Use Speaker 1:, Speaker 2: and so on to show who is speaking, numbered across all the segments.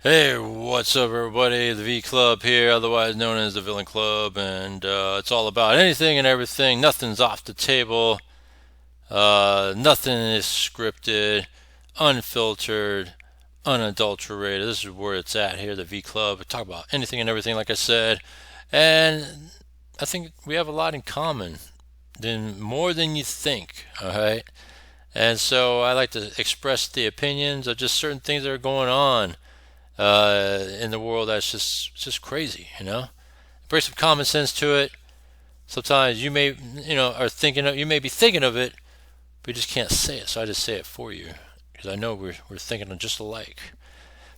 Speaker 1: Hey, what's up, everybody? The V Club here, otherwise known as the Villain Club, and it's all about anything and everything. Nothing's off the table. Nothing is scripted, unfiltered, unadulterated. This is where it's at here, the V Club. We talk about anything and everything, like I said, and I think we have a lot in common, more than you think. All right, and so I like to express the opinions of just certain things that are going on in the world that's just crazy, Bring some common sense to it. Sometimes you may, you may be thinking of it, but you just can't say it. So I just say it for you because I know we're thinking just alike.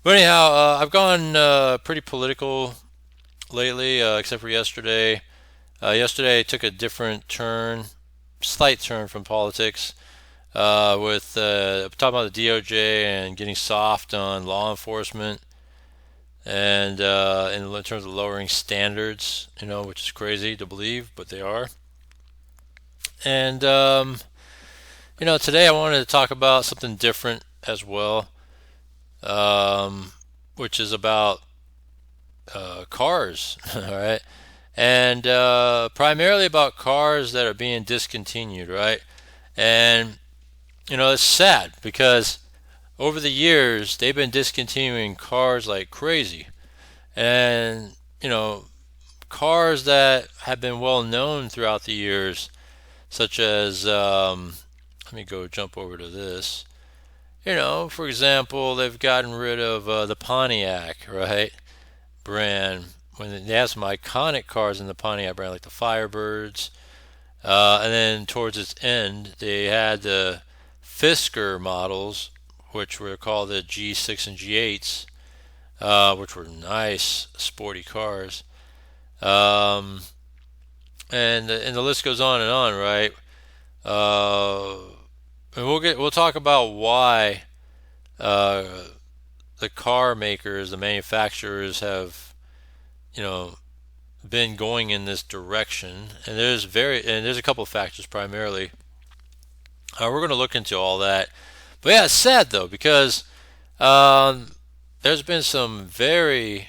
Speaker 1: But anyhow, I've gone pretty political lately, except for yesterday. Yesterday I took a different turn, slight turn from politics. With talking about the DOJ and getting soft on law enforcement, and in terms of lowering standards, which is crazy to believe, but they are. And today I wanted to talk about something different as well, which is about cars. All right, and primarily about cars that are being discontinued, right? And it's sad because over the years they've been discontinuing cars like crazy, and cars that have been well known throughout the years, such as let me go jump over to this. For example, they've gotten rid of the Pontiac, right, brand. When they have some iconic cars in the Pontiac brand, like the Firebirds, and then towards its end, they had the Fisker models, which were called the G6 and G8s, which were nice, sporty cars. Um, and the list goes on, right? Uh, and we'll talk about why uh, the car makers, the manufacturers, have you know been going in this direction. And there's a couple of factors primarily. We're going to look into all that. But yeah, it's sad though because um, there's been some very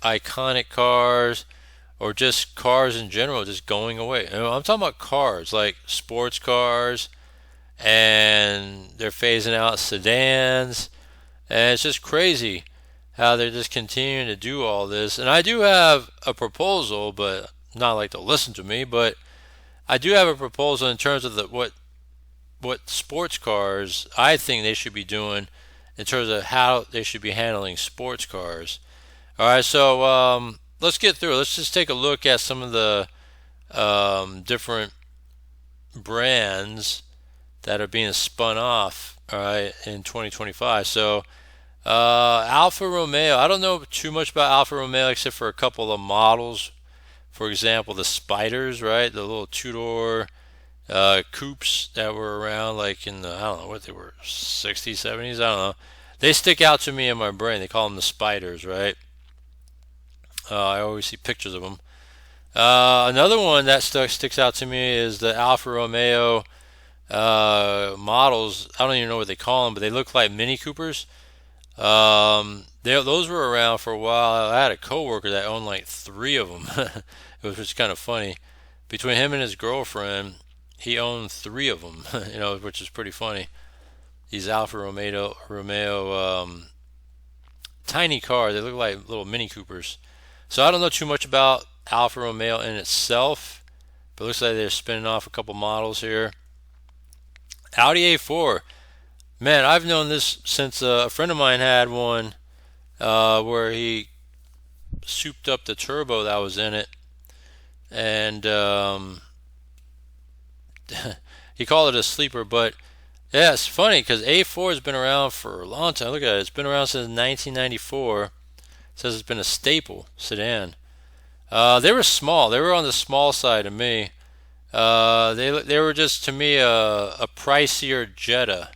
Speaker 1: iconic cars or just cars in general just going away. I'm talking about cars like sports cars, and they're phasing out sedans, and it's just crazy how they're just continuing to do all this. And I do have a proposal, but not like to listen to me, but I do have a proposal in terms of what sports cars I think they should be doing in terms of how they should be handling sports cars. All right, so let's get through it. Let's just take a look at some of the different brands that are being spun off. All right, in 2025. So Alfa Romeo. I don't know too much about Alfa Romeo except for a couple of models. For example, the Spiders, right? The little two-door coupes that were around like in the, I don't know what they were, 60s, 70s. I don't know. They stick out to me in my brain. They call them the Spiders, right? I always see pictures of them. Another one that sticks out to me is the Alfa Romeo models. I don't even know what they call them, but they look like Mini Coopers. Those were around for a while. I had a coworker that owned like three of them. It was just kind of funny. Between him and his girlfriend, he owned three of them. Which is pretty funny. These Alfa Romeo tiny cars. They look like little Mini Coopers. So I don't know too much about Alfa Romeo in itself, but it looks like they're spinning off a couple models here. Audi A4. Man, I've known this since a friend of mine had one where he souped up the turbo that was in it, and he called it a sleeper. But yeah, it's funny because A4 has been around for a long time. Look at it; it's been around since 1994. It says it's been a staple sedan. They were small. They were on the small side of me. They were just to me a pricier Jetta.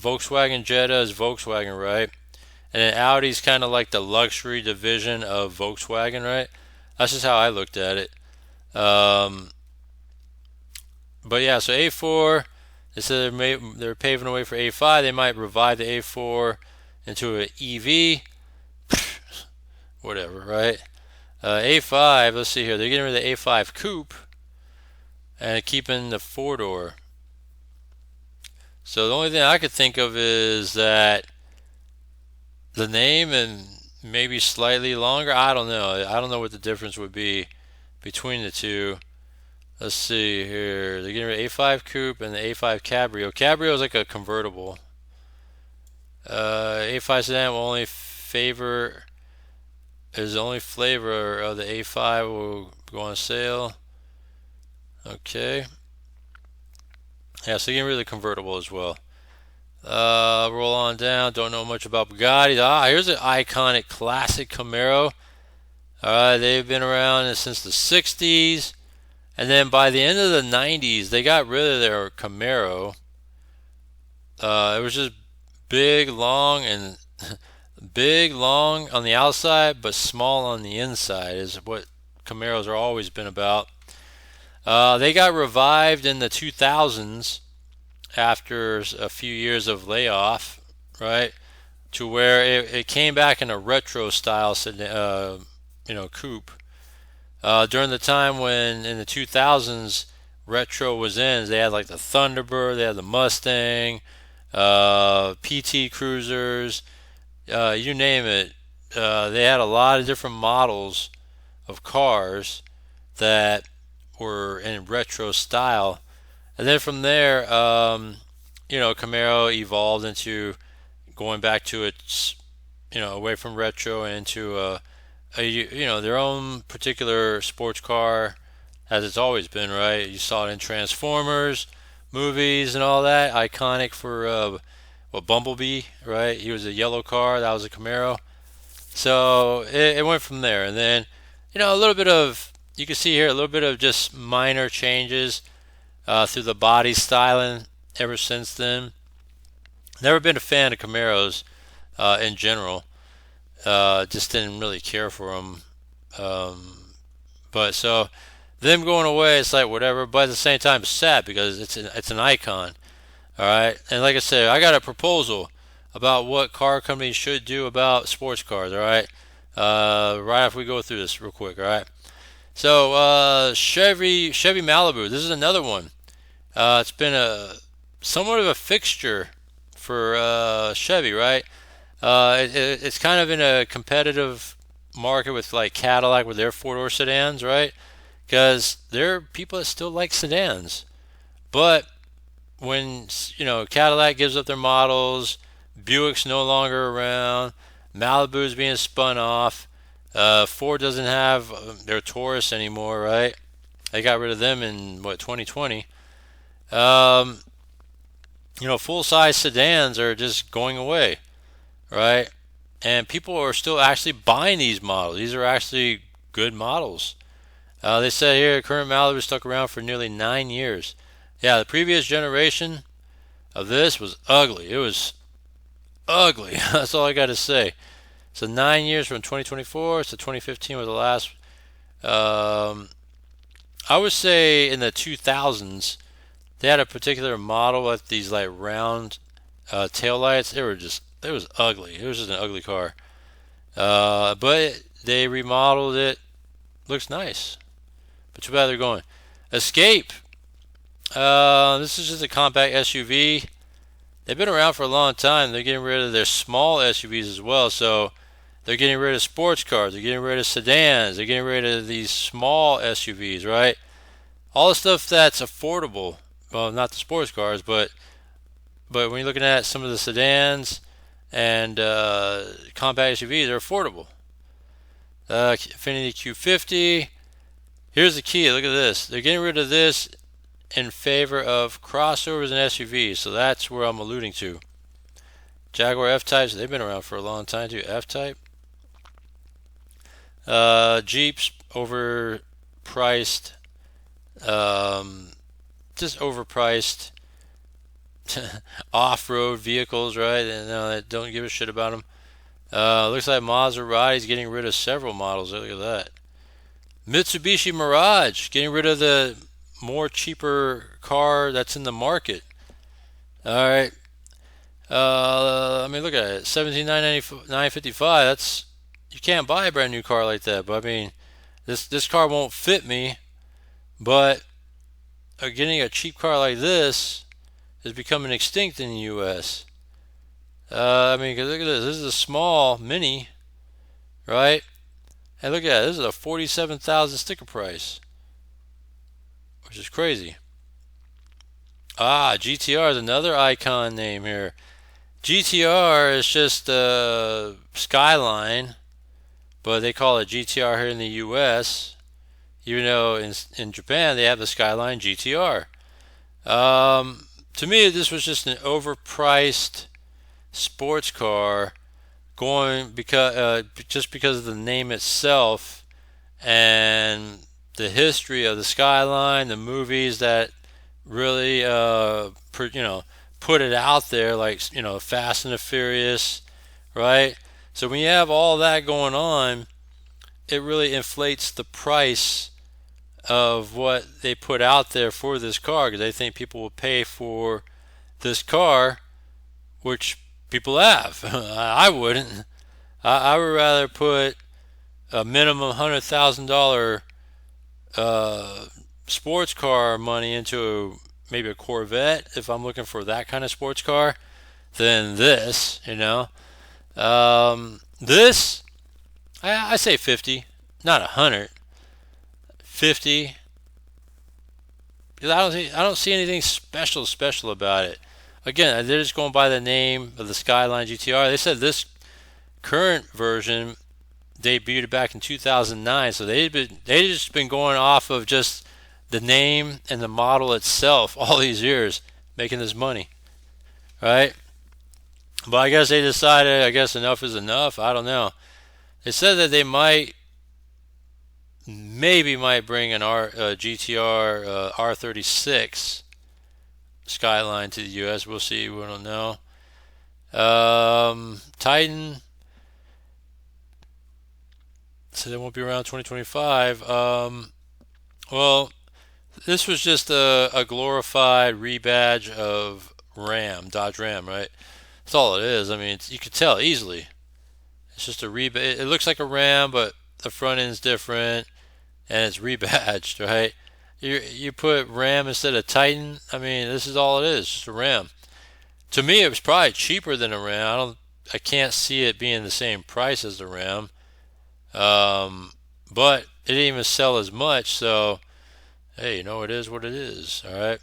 Speaker 1: Volkswagen Jetta is Volkswagen, right? And then Audi's kind of like the luxury division of Volkswagen, right? That's just how I looked at it. Um, but yeah, so A4, they said they're paving the way for A5. They might revive the A4 into an EV. whatever, right? A5, let's see here. They're getting rid of the A5 Coupe and keeping the four door. So the only thing I could think of is that the name and maybe slightly longer. I don't know. I don't know what the difference would be between the two. Let's see here. They're getting rid of A5 Coupe and the A5 Cabrio. Cabrio is like a convertible. A5 sedan will only favor is the only flavor of the A5 will go on sale. Okay. Yeah, so getting rid of the convertible as well. Roll on down. Don't know much about Bugatti. Here's an iconic classic Camaro. They've been around since the 60s. And then by the end of the 90s, they got rid of their Camaro. It was just big, long, and big, long on the outside, but small on the inside is what Camaros are always been about. They got revived in the 2000s after a few years of layoff, right? To where it came back in a retro style, coupe. During the time when in the 2000s retro was in, they had like the Thunderbird, they had the Mustang, PT Cruisers, you name it. They had a lot of different models of cars that were in retro style. And then from there, Camaro evolved into going back to its, away from retro into their own particular sports car, as it's always been, right? You saw it in Transformers movies and all that. Iconic for Bumblebee, right? He was a yellow car, that was a Camaro. So it went from there, and then a little bit of, you can see here, a little bit of just minor changes through the body styling ever since then. Never been a fan of Camaros in general. Just didn't really care for them. But so them going away, it's like whatever. But at the same time, it's sad because it's an icon. All right, and like I said, I got a proposal about what car companies should do about sports cars. All right, right after we go through this real quick. All right. So Chevy Malibu. This is another one. It's been somewhat of a fixture for Chevy, right? It's kind of in a competitive market with like Cadillac with their four-door sedans, right? Because there are people that still like sedans. But when, Cadillac gives up their models, Buick's no longer around, Malibu's being spun off, Ford doesn't have their Taurus anymore, right? They got rid of them in, 2020. Full-size sedans are just going away, right? And people are still actually buying these models. These are actually good models. They said here, current Malibu stuck around for nearly 9 years. Yeah, the previous generation of this was ugly. It was ugly. That's all I got to say. So 9 years from 2024 to 2015 was the last. I would say in the 2000s, they had a particular model with these like round taillights. It was ugly. It was just an ugly car. But they remodeled it. Looks nice. But too bad they're going. Escape. This is just a compact SUV. They've been around for a long time. They're getting rid of their small SUVs as well. So they're getting rid of sports cars. They're getting rid of sedans. They're getting rid of these small SUVs, right? All the stuff that's affordable. Well, not the sports cars, but when you're looking at some of the sedans and compact SUVs, they're affordable. Infiniti Q50. Here's the key. Look at this. They're getting rid of this in favor of crossovers and SUVs. So that's where I'm alluding to. Jaguar F-Types. They've been around for a long time too. F-Type. Jeeps overpriced. Just overpriced off-road vehicles, right? And I don't give a shit about them. Looks like Maserati's getting rid of several models. Look at that. Mitsubishi Mirage getting rid of the more cheaper car that's in the market. All right. Look at it. $17,955. you can't buy a brand new car like that. But I mean, this car won't fit me. But getting a cheap car like this is becoming extinct in the U.S. I mean, 'cause look at this. This is a small mini, right? And look at that. This is a 47,000 sticker price, which is crazy. GTR is another icon name here. GTR is just a Skyline, but they call it GTR here in the U.S. Even though in Japan they have the Skyline GTR. To me, this was just an overpriced sports car going because just because of the name itself and the history of the Skyline, the movies that really put it out there, like Fast and the Furious, right? So when you have all that going on, it really inflates the price of what they put out there for this car because they think people will pay for this car, which people have. I wouldn't. I would rather put a minimum $100,000 sports car money into maybe a Corvette if I'm looking for that kind of sports car than this. This I say 50, not 100. 50 because I don't see anything special about it. Again, they're just going by the name of the Skyline GTR. They said this current version debuted back in 2009, so they just been going off of just the name and the model itself all these years, making this money, right? But I guess they decided, I guess enough is enough. I don't know. They said that they might bring an GTR R36 Skyline to the U.S. We'll see. We don't know. Titan. So they won't be around 2025. Well, this was just a glorified rebadge of Dodge Ram, right? That's all it is. I mean, you could tell easily. It's just a rebadge. It looks like a Ram, but the front end's different, and it's rebadged, right? You put Ram instead of Titan. I mean, this is all it is, just a Ram. To me, it was probably cheaper than a Ram. I can't see it being the same price as the Ram. But it didn't even sell as much, so hey, it is what it is. All right.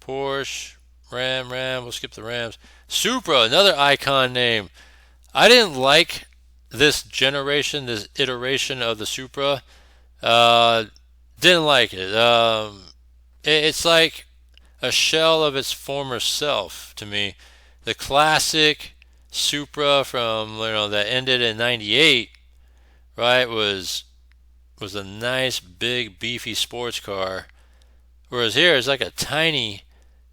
Speaker 1: Porsche, Ram. We'll skip the Rams. Supra, another icon name. I didn't like this iteration of the Supra. Didn't like it. It's like a shell of its former self to me. The classic Supra from that ended in '98, right? Was a nice big beefy sports car, whereas here it's like a tiny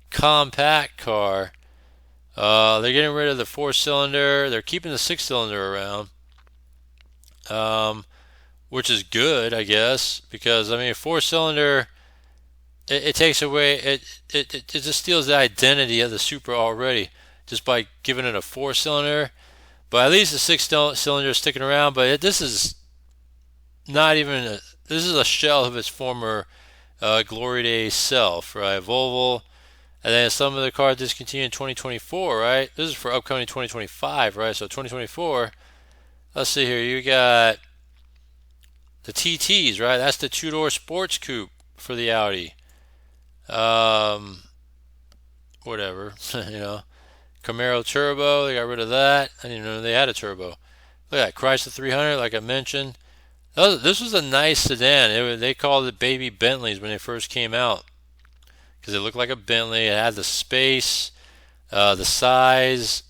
Speaker 1: compact car. They're getting rid of the 4-cylinder. They're keeping the 6-cylinder around. Which is good, I guess, because I mean, 4-cylinder, it takes away it just steals the identity of the Supra already just by giving it a 4-cylinder. But at least the 6-cylinder is sticking around. But this is not even this is a shell of its former glory days self, right? Volvo, and then some of the cars discontinued in 2024, right? This is for upcoming 2025, right? So 2024. Let's see here. You got the TTs, right? That's the two-door sports coupe for the Audi. Whatever, Camaro Turbo, they got rid of that. I didn't even know they had a turbo. Look at that, Chrysler 300, like I mentioned. This was a nice sedan. They called it baby Bentleys when they first came out because it looked like a Bentley. It had the space, the size,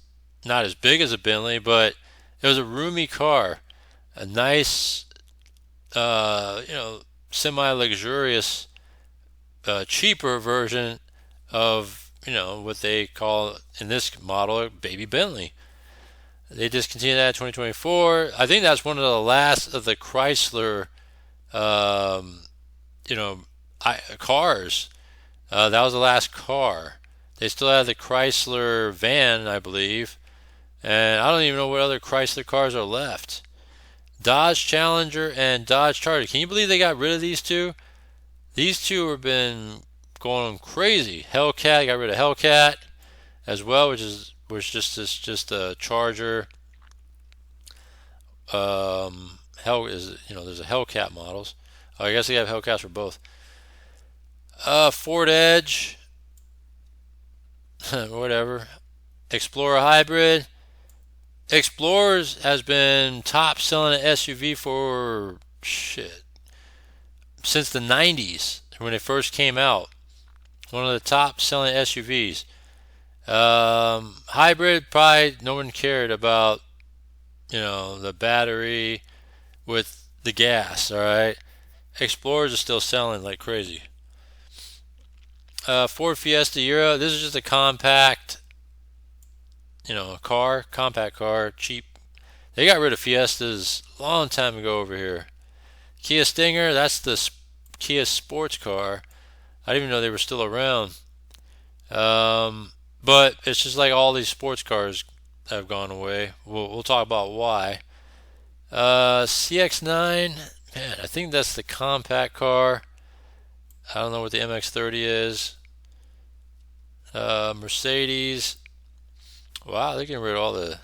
Speaker 1: not as big as a Bentley, but it was a roomy car. A nice, semi-luxurious, cheaper version of what they call in this model a baby Bentley. They discontinued that in 2024. I think that's one of the last of the Chrysler, cars. That was the last car. They still have the Chrysler van, I believe, and I don't even know what other Chrysler cars are left. Dodge Challenger and Dodge Charger. Can you believe they got rid of these two? These two have been going crazy. Hellcat got rid of Hellcat as well, which just a Charger. Hell is there's a Hellcat models. Oh, I guess they have Hellcats for both. Ford Edge, whatever. Explorer Hybrid. Explorers has been top selling SUV for shit since the 90s when it first came out. One of the top selling SUVs. Hybrid, probably no one cared about, the battery with the gas, all right? Explorers are still selling like crazy. Ford Fiesta Euro, this is just a compact, compact car, cheap. They got rid of Fiestas a long time ago over here. Kia Stinger, that's the Kia sports car. I didn't even know they were still around. But it's just like all these sports cars have gone away. We'll talk about why. CX-9, man, I think that's the compact car. I don't know what the MX-30 is. Mercedes. Wow, they're getting rid of all the.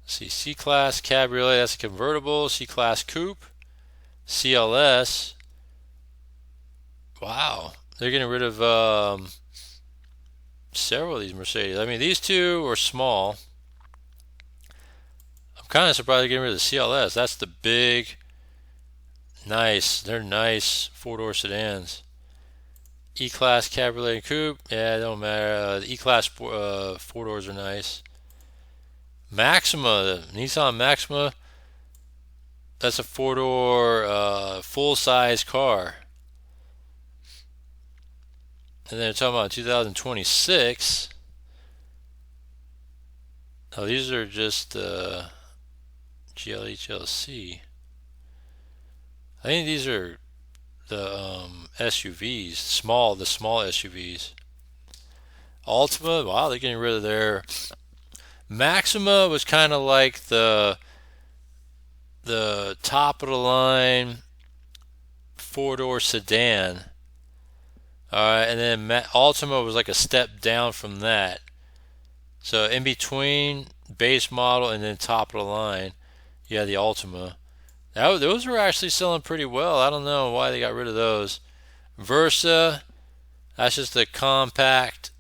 Speaker 1: Let's see, C-Class Cabriolet, that's a convertible. C-Class Coupe. CLS. Wow, they're getting rid of several of these Mercedes. I mean, these two are small. I'm kind of surprised they're getting rid of the CLS. That's the big, nice. They're nice four-door sedans. E-Class Cabriolet and Coupe. Yeah, it don't matter. The E-Class four doors are nice. Maxima, the Nissan Maxima. That's a four-door, full-size car. And then they're talking about 2026. Oh, these are just GLHLC. I think these are the SUVs, the small SUVs. Altima, wow, they're getting rid of their. Maxima was kind of like the top of the line four-door sedan. All right, and then Altima was like a step down from that. So in between base model and then top of the line, you had the Altima. Those were actually selling pretty well. I don't know why they got rid of those. Versa, that's just a compact,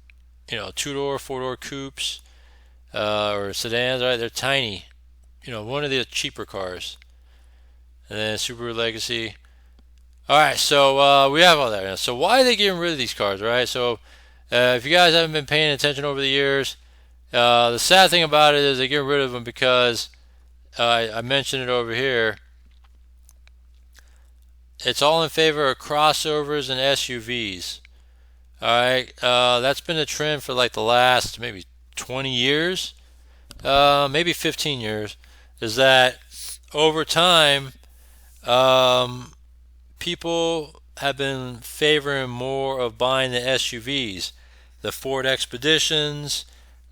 Speaker 1: two-door, four-door coupes or sedans. Right, they're tiny. One of the cheaper cars. And then Subaru Legacy. All right, so we have all that. So why are they getting rid of these cars, right? So if you guys haven't been paying attention over the years, the sad thing about it is they're getting rid of them because I mentioned it over here. It's all in favor of crossovers and SUVs. All right, that's been a trend for like the last maybe 20 years, maybe 15 years. Is that over time, people have been favoring more of buying the SUVs, the Ford Expeditions,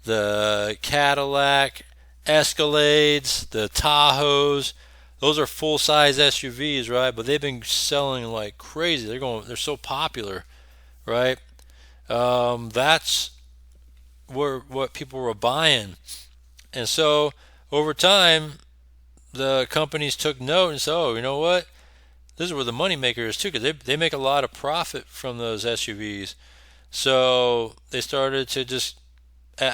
Speaker 1: the Cadillac Escalades, the Tahoes. Those are full-size SUVs, right? But they've been selling like crazy. They're so popular, right? That's what people were buying, and so over time, the companies took note and said, "Oh, you know what? This is where the money maker is too, because they make a lot of profit from those SUVs." So they started to just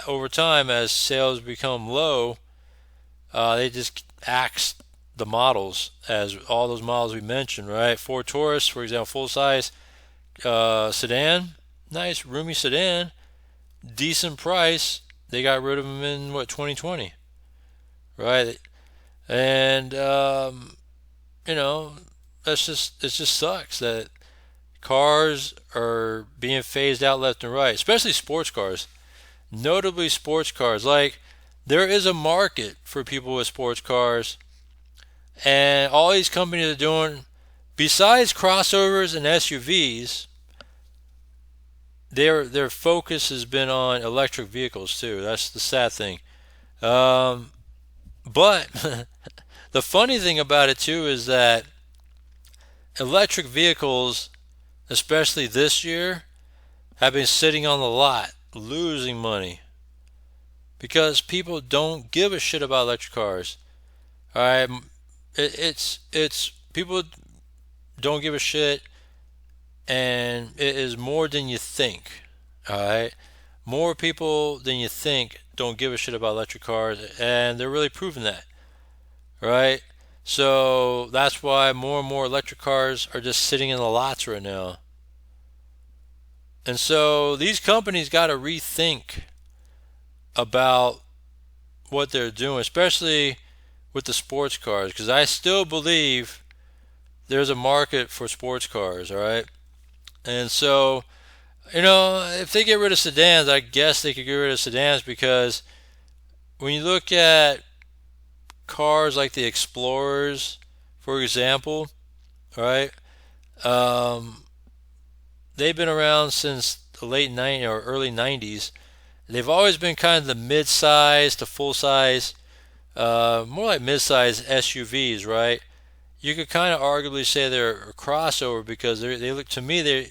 Speaker 1: over time, as sales become low, they just axed the models, as all those models we mentioned, right? Ford Taurus, for example, full-size sedan, nice roomy sedan, decent price. They got rid of them in 2020, right? And it just sucks that cars are being phased out left and right, especially sports cars. Notably sports cars. Like, there is a market for people with sports cars, and all these companies are doing, besides crossovers and SUVs, their focus has been on electric vehicles too. That's the sad thing. But the funny thing about it too is that electric vehicles, especially this year, have been sitting on the lot losing money because people don't give a shit about electric cars. All right, it's people don't give a shit, and it is more than you think. All right, more people than you think don't give a shit about electric cars, and they're really proving that. Right? So that's why more and more electric cars are just sitting in the lots right now. And so these companies got to rethink about what they're doing, especially with the sports cars, because I still believe there's a market for sports cars, all right? And so, if they get rid of sedans, I guess they could get rid of sedans because when you look at cars like the Explorers, for example, right? Um, they've been around since the late 90s or early 90s. They've always been kind of the mid-size to full-size, more like mid-size SUVs, right? You could kind of arguably say they're a crossover because they look to me.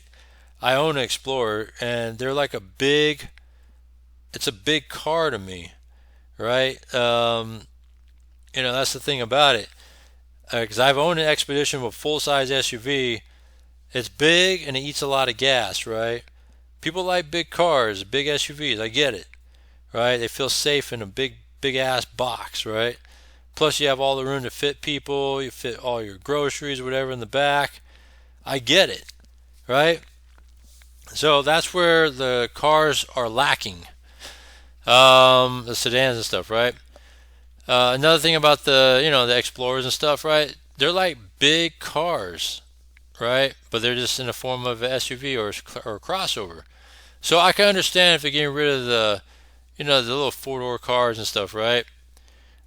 Speaker 1: I own an Explorer, and they're like it's a big car to me, right? That's the thing about it. Because I've owned an Expedition with full-size SUV. It's big and it eats a lot of gas, right? People like big cars, big SUVs. I get it, right? They feel safe in a big ass box, right? Plus, you have all the room to fit people. You fit all your groceries, whatever, in the back. I get it, right? So that's where the cars are lacking. The sedans and stuff, right? Another thing about the Explorers and stuff, right? They're like big cars, right? But they're just in the form of an SUV or a crossover. So I can understand if they're getting rid of the little four-door cars and stuff, right?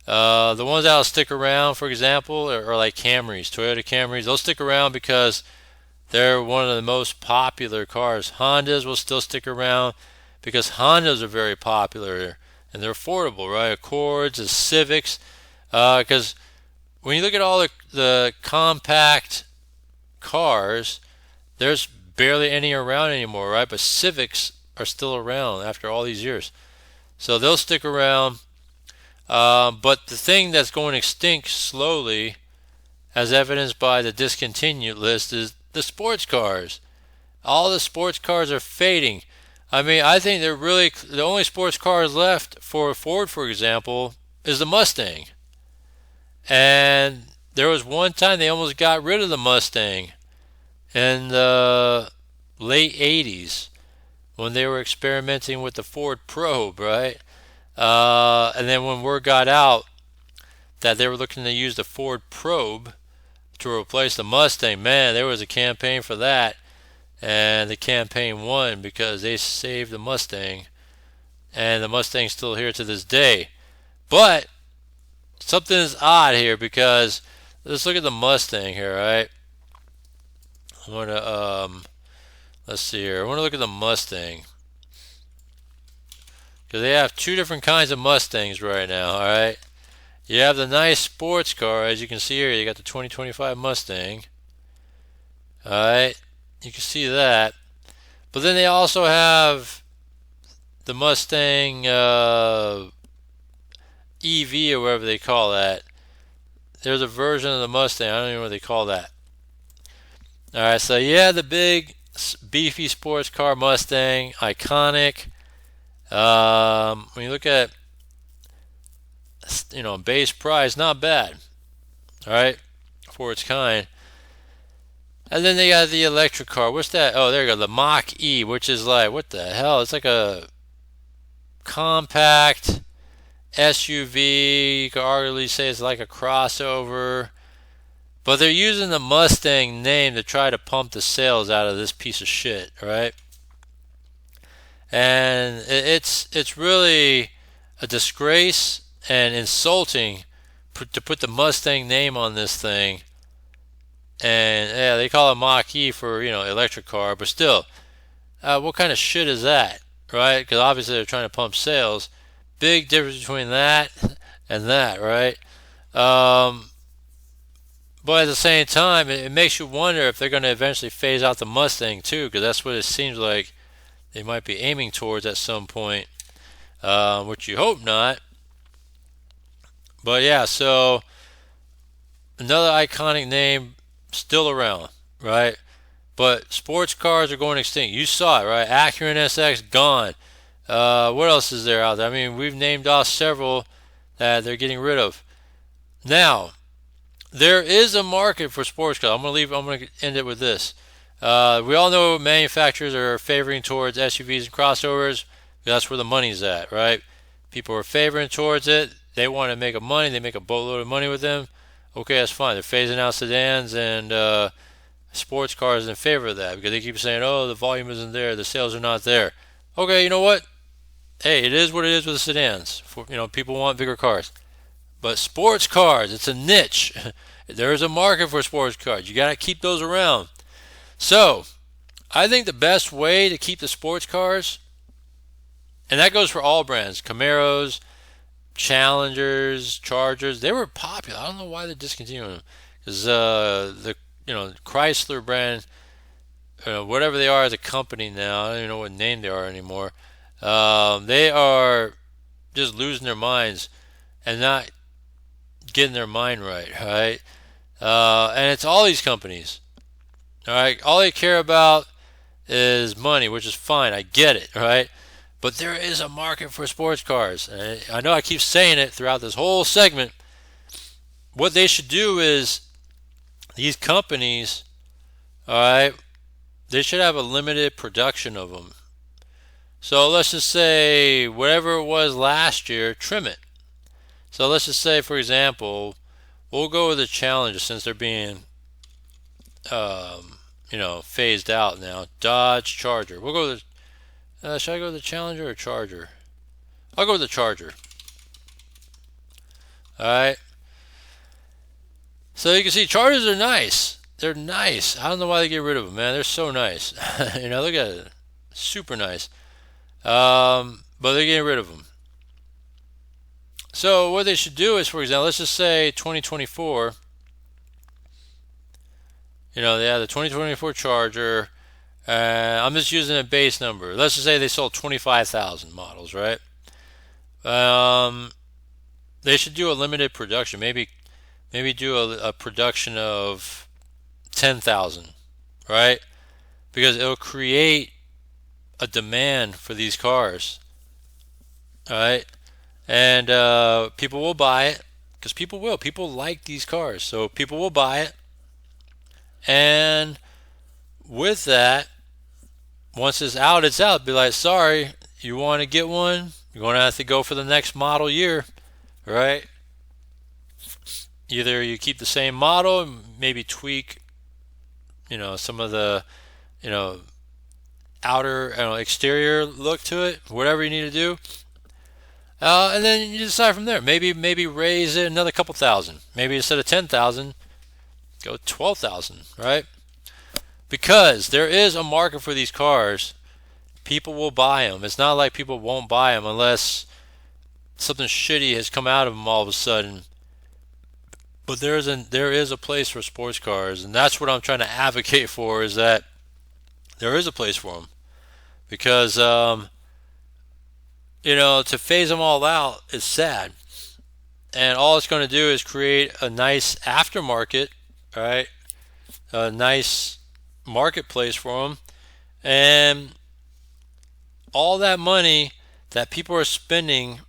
Speaker 1: The ones that'll stick around, for example, are like Camrys, Toyota Camrys. They'll stick around because they're one of the most popular cars. Hondas will still stick around because Hondas are very popular and they're affordable, right? Accords, the Civics, because when you look at all the compact cars, there's barely any around anymore, right? But Civics are still around after all these years, so they'll stick around. But the thing that's going extinct slowly, as evidenced by the discontinued list, is the sports cars. All the sports cars are fading. I mean, I think they're really the only sports cars left for Ford, for example, is the Mustang. And there was one time they almost got rid of the Mustang in the late 80s when they were experimenting with the Ford Probe, right? And then when word got out that they were looking to use the Ford Probe to replace the Mustang, man, there was a campaign for that. And the campaign won because they saved the Mustang. And the Mustang's still here to this day. But something is odd here because let's look at the Mustang here, right? I want to, let's see here. I want to look at the Mustang. Because they have two different kinds of Mustangs right now, alright? You have the nice sports car, as you can see here. You got the 2025 Mustang. Alright? You can see that. But then they also have the Mustang EV or whatever they call that. There's a version of the Mustang. I don't even know what they call that. Alright, so yeah, the big beefy sports car Mustang. Iconic. When you look at base price, not bad. Alright? For its kind. And then they got the electric car. What's that? Oh, there you go. The Mach E, which is like, what the hell? It's like a compact SUV. You could arguably say it's like a crossover. But they're using the Mustang name to try to pump the sales out of this piece of shit, right? And it's really a disgrace and insulting to put the Mustang name on this thing. And yeah, they call it Mach-E for electric car, but still, what kind of shit is that, right? Because obviously they're trying to pump sales. Big difference between that and that, right? But at the same time, it makes you wonder if they're going to eventually phase out the Mustang too, because that's what it seems like they might be aiming towards at some point, which you hope not. But yeah, so another iconic name still around, right? But sports cars are going extinct. You saw it, right? Acura NSX gone. What else is there out there? I mean, we've named off several that they're getting rid of. Now, there is a market for sports cars. I'm gonna end it with this. We all know manufacturers are favoring towards SUVs and crossovers. That's where the money's at, right? People are favoring towards it. They want to make a money. They make a boatload of money with them. Okay, that's fine. They're phasing out sedans and sports cars in favor of that because they keep saying, "Oh, the volume isn't there. The sales are not there." Okay, you know what? Hey, it is what it is with the sedans. People want bigger cars. But sports cars, it's a niche. There is a market for sports cars. You got to keep those around. So, I think the best way to keep the sports cars, and that goes for all brands, Camaros, Challengers, Chargers, they were popular. I don't know why they're discontinuing them. Because the Chrysler brand, whatever they are as a company now, I don't even know what name they are anymore. They are just losing their minds and not getting their mind right? And it's all these companies. All right, all they care about is money, which is fine. I get it, right? But there is a market for sports cars. And I know I keep saying it throughout this whole segment. What they should do is these companies, all right, they should have a limited production of them. So let's just say whatever it was last year, trim it. So let's just say, for example, we'll go with the Challenger since they're being, phased out now. Dodge Charger. We'll go with should I go with the Challenger or Charger? I'll go with the Charger. Alright. So you can see Chargers are nice. They're nice. I don't know why they get rid of them, man. They're so nice. Look at it. Super nice. But they're getting rid of them. So what they should do is, for example, let's just say 2024. They have the 2024 Charger. I'm just using a base number. Let's just say they sold 25,000 models, right? They should do a limited production. Maybe do a production of 10,000, right? Because it'll create a demand for these cars, all right? And people will buy it because people like these cars, so people will buy it. And with that, once it's out, it's out. Be like, sorry, you want to get one, you're going to have to go for the next model year, right? Either you keep the same model and maybe tweak, some of the, outer, exterior look to it, whatever you need to do. And then you decide from there. Maybe raise it another couple thousand. Maybe instead of 10,000, go 12,000, right? Because there is a market for these cars. People will buy them. It's not like people won't buy them unless something shitty has come out of them all of a sudden. But there is a place for sports cars, and that's what I'm trying to advocate for, is that there is a place for them. Because, to phase them all out is sad. And all it's going to do is create a nice aftermarket, right? A nice marketplace for them. And all that money that people are spending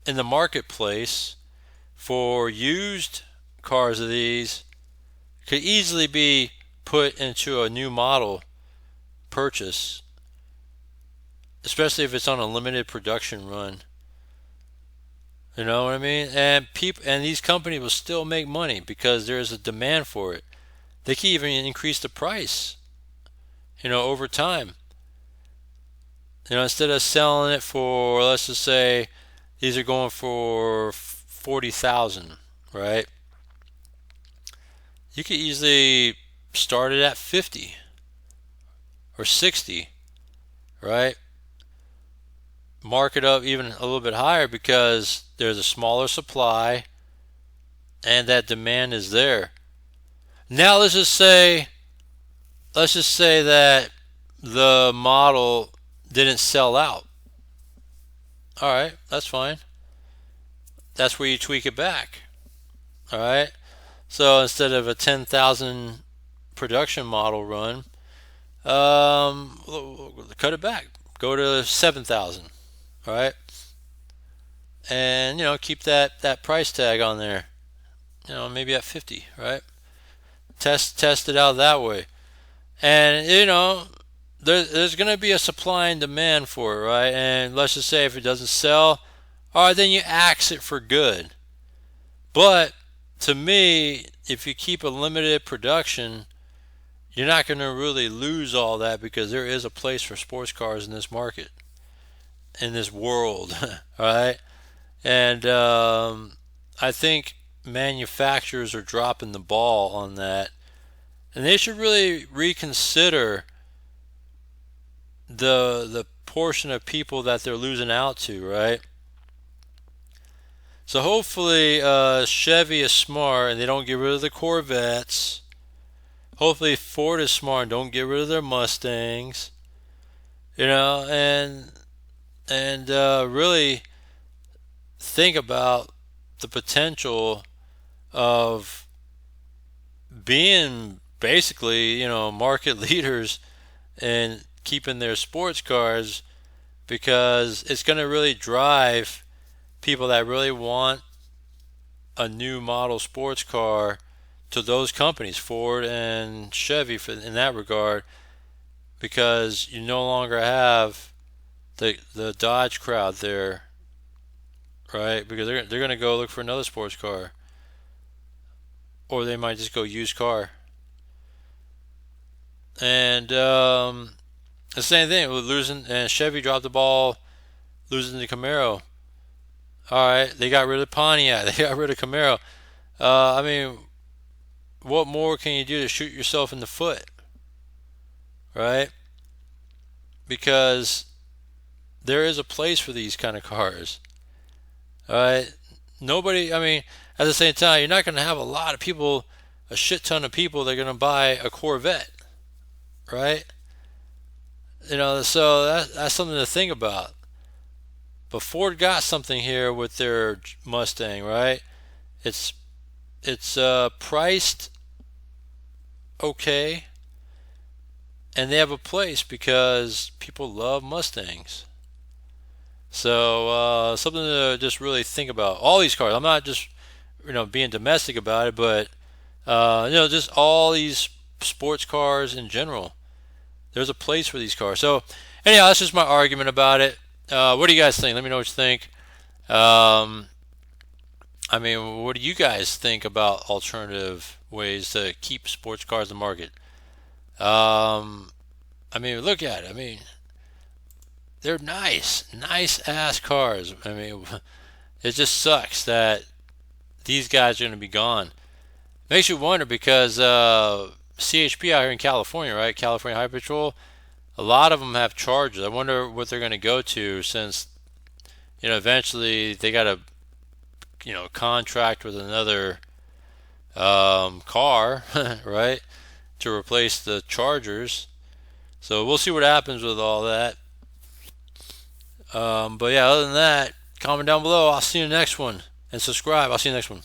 Speaker 1: in the marketplace for used cars of these could easily be put into a new model purchase, especially if it's on a limited production run. You know what I mean? And these companies will still make money because there is a demand for it. They can even increase the price, over time. Instead of selling it for, let's just say, these are going for 40,000, right? You could easily start it at 50 or 60, right? Mark it up even a little bit higher because there's a smaller supply and that demand is there. Now let's just say that the model didn't sell out. All right, that's fine. That's where you tweak it back. All right. So instead of a 10,000 production model run, cut it back. Go to 7,000. All right, and keep that price tag on there. Maybe at 50. Right. Test it out that way, and there's going to be a supply and demand for it, right? And let's just say if it doesn't sell, all right, then you axe it for good. But to me, if you keep a limited production, you're not going to really lose all that because there is a place for sports cars in this market, in this world, all right? And I think manufacturers are dropping the ball on that, and they should really reconsider the portion of people that they're losing out to, right? So hopefully Chevy is smart and they don't get rid of the Corvettes. Hopefully Ford is smart and don't get rid of their Mustangs. And really think about the potential of being basically market leaders and keeping their sports cars, because it's going to really drive people that really want a new model sports car to those companies, Ford and Chevy, in that regard, because you no longer have the Dodge crowd there, right? Because they're going to go look for another sports car, or they might just go used car. And the same thing with losing, and Chevy dropped the ball losing the Camaro. All right, they got rid of Pontiac. They got rid of Camaro. I mean, what more can you do to shoot yourself in the foot, right? Because there is a place for these kind of cars. All right, nobody. I mean, at the same time, you're not going to have a lot of people, a shit ton of people that are going to buy a Corvette, right? So that's something to think about. But Ford got something here with their Mustang, right? It's priced okay, and they have a place because people love Mustangs. So something to just really think about. All these cars. I'm not just being domestic about it, but just all these sports cars in general. There's a place for these cars. So anyhow, that's just my argument about it. What do you guys think? Let me know what you think. I mean, what do you guys think about alternative ways to keep sports cars in the market? I mean, look at it. I mean, they're nice ass cars. I mean, it just sucks that these guys are going to be gone. Makes you wonder because CHP out here in California, right? California Highway Patrol, a lot of them have charges. I wonder what they're going to go to, since eventually they got to contract with another car, right, to replace the Chargers. So we'll see what happens with all that. But yeah, other than that, comment down below. I'll see you in the next one, and subscribe. I'll see you next one.